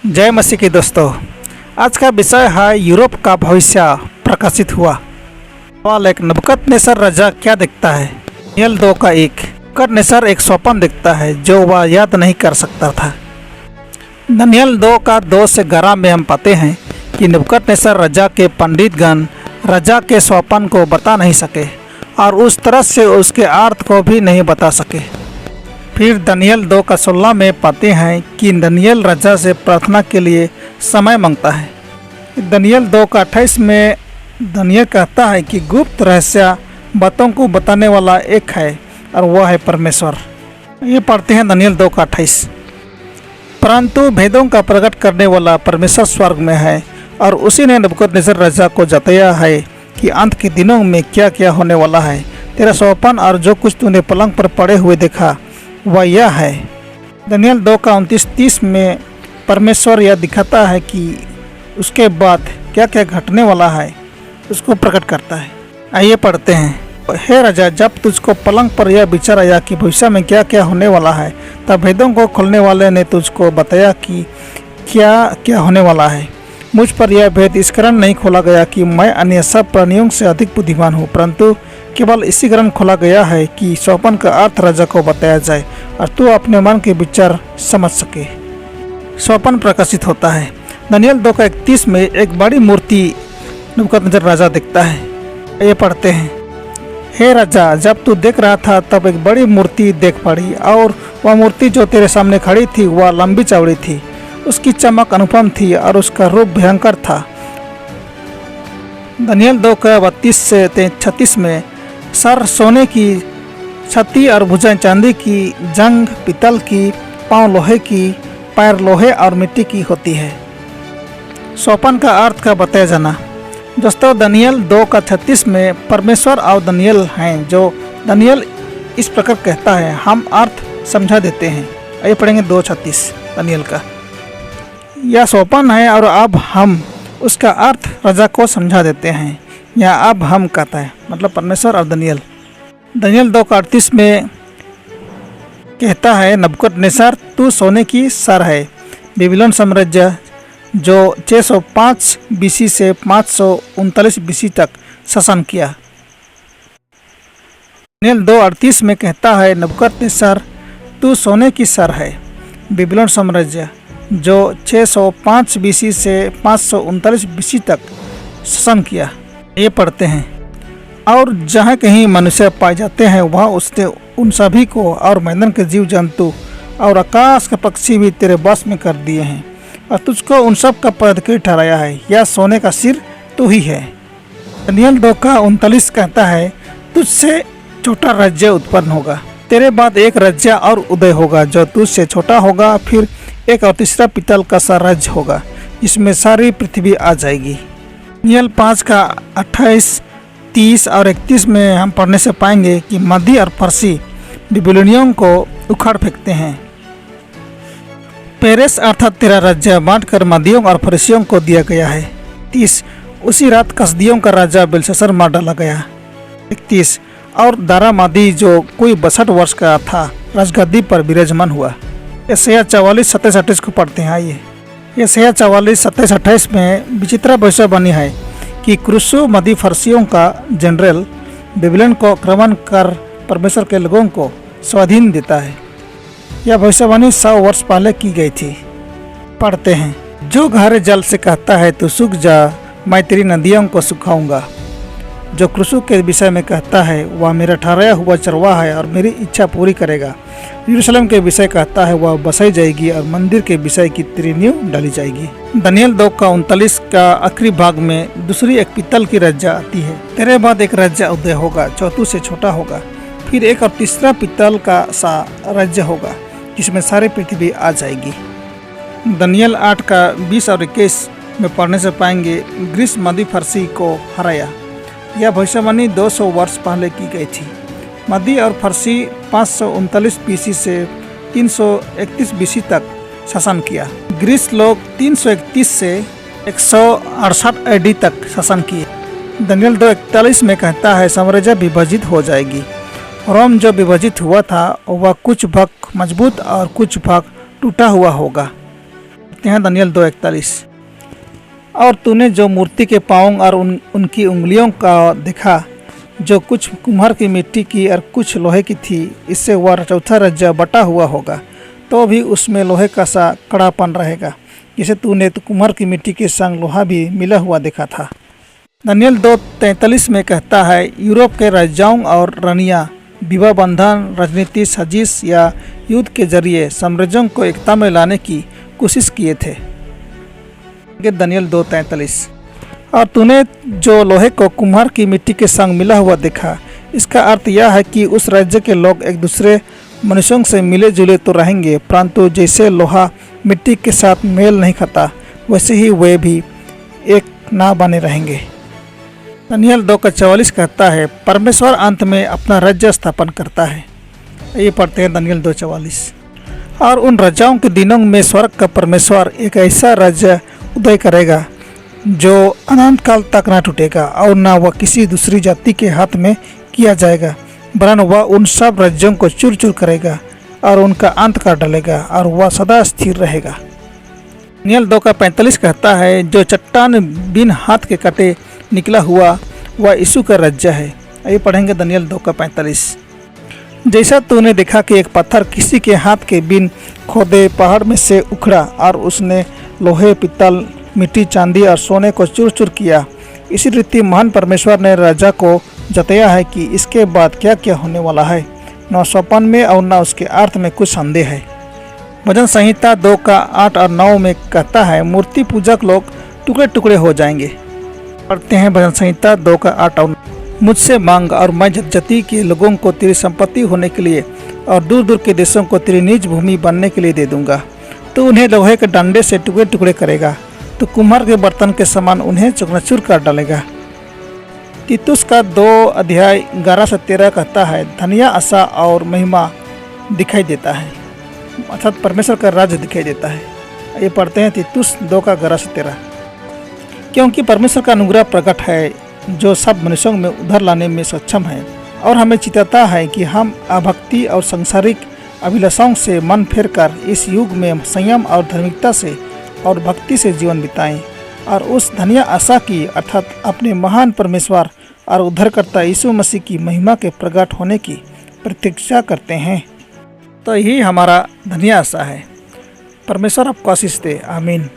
जय मसीह की दोस्तों। आज का विषय है यूरोप का भविष्य प्रकाशित हुआ। सवाल एक, नबूकदनेस्सर राजा क्या देखता है? दानियेल 2 का 1। नबूकदनेस्सर एक स्वप्न देखता है जो वह याद नहीं कर सकता था। दानियेल 2 का 2 से 11 में हम पाते हैं कि नबूकदनेस्सर राजा के पंडितगण राजा के स्वप्न को बता नहीं सके और उस तरह से उसके अर्थ को भी नहीं बता सके। फिर दानियेल 2 का 16 में पाते हैं कि दानियेल राजा से प्रार्थना के लिए समय मांगता है। दानियेल 2 का 28 में दानियेल कहता है कि गुप्त रहस्य बातों को बताने वाला एक है और वह है परमेश्वर। ये पढ़ते हैं दानियेल 2 का 28। परंतु भेदों का प्रकट करने वाला परमेश्वर स्वर्ग में है और उसी ने नबूकदनेस्सर राजा को जताया है कि अंत के दिनों में क्या क्या होने वाला है। तेरा स्वप्न और जो कुछ तूने पलंग पर पड़े हुए देखा वह यह है। दानियेल 2 का 29-30 में परमेश्वर यह दिखाता है कि उसके बाद क्या क्या घटने वाला है, उसको प्रकट करता है। आइए पढ़ते हैं। हे राजा, जब तुझको पलंग पर यह विचार आया कि भविष्य में क्या क्या होने वाला है, तब भेदों को खोलने वाले ने तुझको बताया कि क्या क्या होने वाला है। मुझ पर यह भेद इस कारण नहीं खोला गया कि मैं अन्य सब प्राणियों से अधिक बुद्धिमान हूँ, परंतु केवल इसी कारण खोला गया है कि स्वप्न का अर्थ राजा को बताया जाए और तू अपने मन के विचार समझ सके। स्वप्न प्रकाशित होता है। दानियेल 2 का 31 में एक बड़ी मूर्ति नबूकदनेस्सर राजा देखता है। ये पढ़ते हैं। हे राजा, जब तू देख रहा था तब एक बड़ी मूर्ति देख पड़ी और वह मूर्ति जो तेरे सामने खड़ी थी वह लंबी चौड़ी थी। उसकी चमक अनुपम थी और उसका रूप भयंकर था। दानियेल 2 का 32 से 36 में सर सोने की, छाती और भुजाएं चांदी की, जंघ पीतल की, पाँव लोहे की, पैर लोहे और मिट्टी की होती है। स्वप्न का अर्थ का बताया जाना। दोस्तों, दानियेल 2 का 36 में परमेश्वर और दानियेल हैं जो दानियेल इस प्रकार कहता है, हम अर्थ समझा देते हैं। आइए पढ़ेंगे 2:36 दानियेल का। यह स्वप्न है और अब हम उसका अर्थ राजा को समझा देते हैं। यहाँ अब हम कहता है मतलब परमेश्वर और दानियेल। दानियेल 2 का 38 में कहता है, नबूकदनेस्सर तू सोने की सर है। बेबीलोन साम्राज्य जो 605 बीसी से 539 बीसी तक शासन किया। दानियेल 2:38 में कहता है, नबूकदनेस्सर तू सोने की सर है। बेबीलोन साम्राज्य जो 605 बीसी से 539 बीसी तक शासन किया। ये पढ़ते हैं। और जहाँ कहीं मनुष्य पाए जाते हैं वहाँ उसने उन सभी को और मैदान के जीव जंतु और आकाश के पक्षी भी तेरे बस में कर दिए हैं और तुझको उन सब का पदाधिकारी ठहराया है। यह सोने का सिर तू ही है। दानियेल 2 का 39 कहता है, तुझसे छोटा राज्य उत्पन्न होगा, तेरे बाद एक राज्य और उदय होगा जो तुझसे छोटा होगा। फिर एक और तीसरा पीतल का सा राज्य होगा जिसमें सारी पृथ्वी आ जाएगी। दानियेल 5 का 28, 30 और 31 में हम पढ़ने से पाएंगे कि मदी और फरसी बेबीलोनियों को उखाड़ फेंकते हैं। पेरेस अर्थात तेरा राज्य बांटकर मदियों और फरसियों को दिया गया है। 30 उसी रात कसदियों का राजा बेलशस्सर मार डाला गया। 31 और दारा मादी जो कोई 62 वर्ष का था राजगद्दी पर विराजमान हुआ। यशायाह 44:27-28 को पढ़ते हैं। आइए यशायाह 44:27-28 में विचित्र भविष्यवाणी है कि क्रूसो मदी फरसियों का जनरल बेबीलोन को आक्रमण कर परमेश्वर के लोगों को स्वाधीन देता है। यह भविष्यवाणी 100 वर्ष पहले की गई थी। पढ़ते हैं। जो गहरे जल से कहता है तू सूख जा, मैं तेरी नदियों को सुखाऊंगा। जो क्रूसो के विषय में कहता है वह मेरा ठहराया हुआ चरवाहा है और मेरी इच्छा पूरी करेगा। यरूशलेम के विषय कहता है वह बसाई जाएगी और मंदिर के विषय की तेरी नींव डाली जाएगी। दानियेल 2 का 39 का आखिरी भाग में दूसरी एक पीतल की राज्य आती है। तेरे बाद एक राज्य उदय होगा जो तुझसे छोटा होगा। फिर एक और तीसरा पीतल का सा राज्य होगा जिसमें सारी पृथ्वी आ जाएगी। दानियेल 8 का 20 और 21 में पढ़ने से पाएंगे, ग्रीस मदी फरसी को हराया। यह भविष्यवाणी 200 वर्ष पहले की गई थी। मदी और फरसी 539 बीसी से 331 बीसी तक शासन किया। ग्रीस लोग 331 से 168 एडी तक शासन किए। दानियेल 2:41 में कहता है, साम्राज्य विभाजित हो जाएगी। रोम जो विभाजित हुआ था वह कुछ भाग मजबूत और कुछ भाग टूटा हुआ होगा। पढ़ते हैं दानियल 2:41। और तूने जो मूर्ति के पाँव और उनकी उंगलियों का देखा, जो कुछ कुम्हार की मिट्टी की और कुछ लोहे की थी, इससे वह चौथा रज्जा बटा हुआ होगा, तो भी उसमें लोहे का सा कड़ापन रहेगा, जिसे तूने तो कुम्हार की मिट्टी के संग लोहा भी मिला हुआ देखा था। दानियल 2:43 में कहता है, यूरोप के राजाओं और रानियाँ विवाह बंधन, राजनीति, साजिश या युद्ध के जरिए साम्राज्यों को एकता में लाने की कोशिश किए थे। दानियल 2:43। और तूने जो लोहे को कुम्हार की मिट्टी के संग मिला हुआ देखा, इसका अर्थ यह है कि उस राज्य के लोग एक दूसरे मनुष्यों से मिले जुले तो रहेंगे, परंतु जैसे लोहा मिट्टी के साथ मेल नहीं खाता, वैसे ही वे भी एक ना बने रहेंगे। दानियल 2:44 कहता है, परमेश्वर अंत में अपना राज्य स्थापन करता है। ये पढ़ते हैं दानियल 2:44। और उन राजाओं के दिनों में स्वर्ग का परमेश्वर एक ऐसा राज्य उदय करेगा जो अनंत काल तक ना टूटेगा और ना वह किसी दूसरी जाति के हाथ में किया जाएगा, वरन वह उन सब राज्यों को चूर चूर करेगा और उनका अंत कर डालेगा और वह सदा स्थिर रहेगा। दानियल 2:45 कहता है, जो चट्टान बिन हाथ के कटे निकला हुआ वह यीशु का राज्य है। आइए पढ़ेंगे दानियल 2:45। जैसा तूने देखा कि एक पत्थर किसी के हाथ के बिन खोदे पहाड़ में से उखड़ा और उसने लोहे, पित्तल, मिट्टी, चांदी और सोने को चूर चूर किया, इसी रीति महान परमेश्वर ने राजा को जताया है कि इसके बाद क्या क्या होने वाला है। न स्वपन में और न उसके अर्थ में कुछ संदेह है। भजन संहिता 2:8 और 9 में कहता है, मूर्ति पूजक लोग टुकड़े टुकड़े हो जाएंगे। पढ़ते हैं भजन संहिता 2:8 और 9। मुझसे मांग और मैं जाति के लोगों को तेरी संपत्ति होने के लिए और दूर दूर के देशों को तेरी निज भूमि बनने के लिए दे दूंगा। तो उन्हें लोहे के डंडे से टुकड़े टुकड़े करेगा, तो कुम्हार के बर्तन के समान उन्हें चकनाचूर कर डालेगा। तीतुस का 2:11 से 13 कहता है, धनिया, आशा और महिमा दिखाई देता है, अर्थात परमेश्वर का राज्य दिखाई देता है। ये पढ़ते हैं तीतुस 2:11 से 13। क्योंकि परमेश्वर का अनुग्रह प्रकट है, जो सब मनुष्यों में उद्धार लाने में सक्षम है, और हमें चिताता है कि हम अभक्ति और सांसारिक अभिलाषाओं से मन फेर कर इस युग में संयम और धार्मिकता से और भक्ति से जीवन बिताएं और उस धन्य आशा की, अर्थात अपने महान परमेश्वर और उद्धारकर्ता यीशु मसीह की महिमा के प्रकट होने की प्रतीक्षा करते हैं। तो यही हमारा धन्य आशा है। परमेश्वर आपको आशीष दे। आमीन।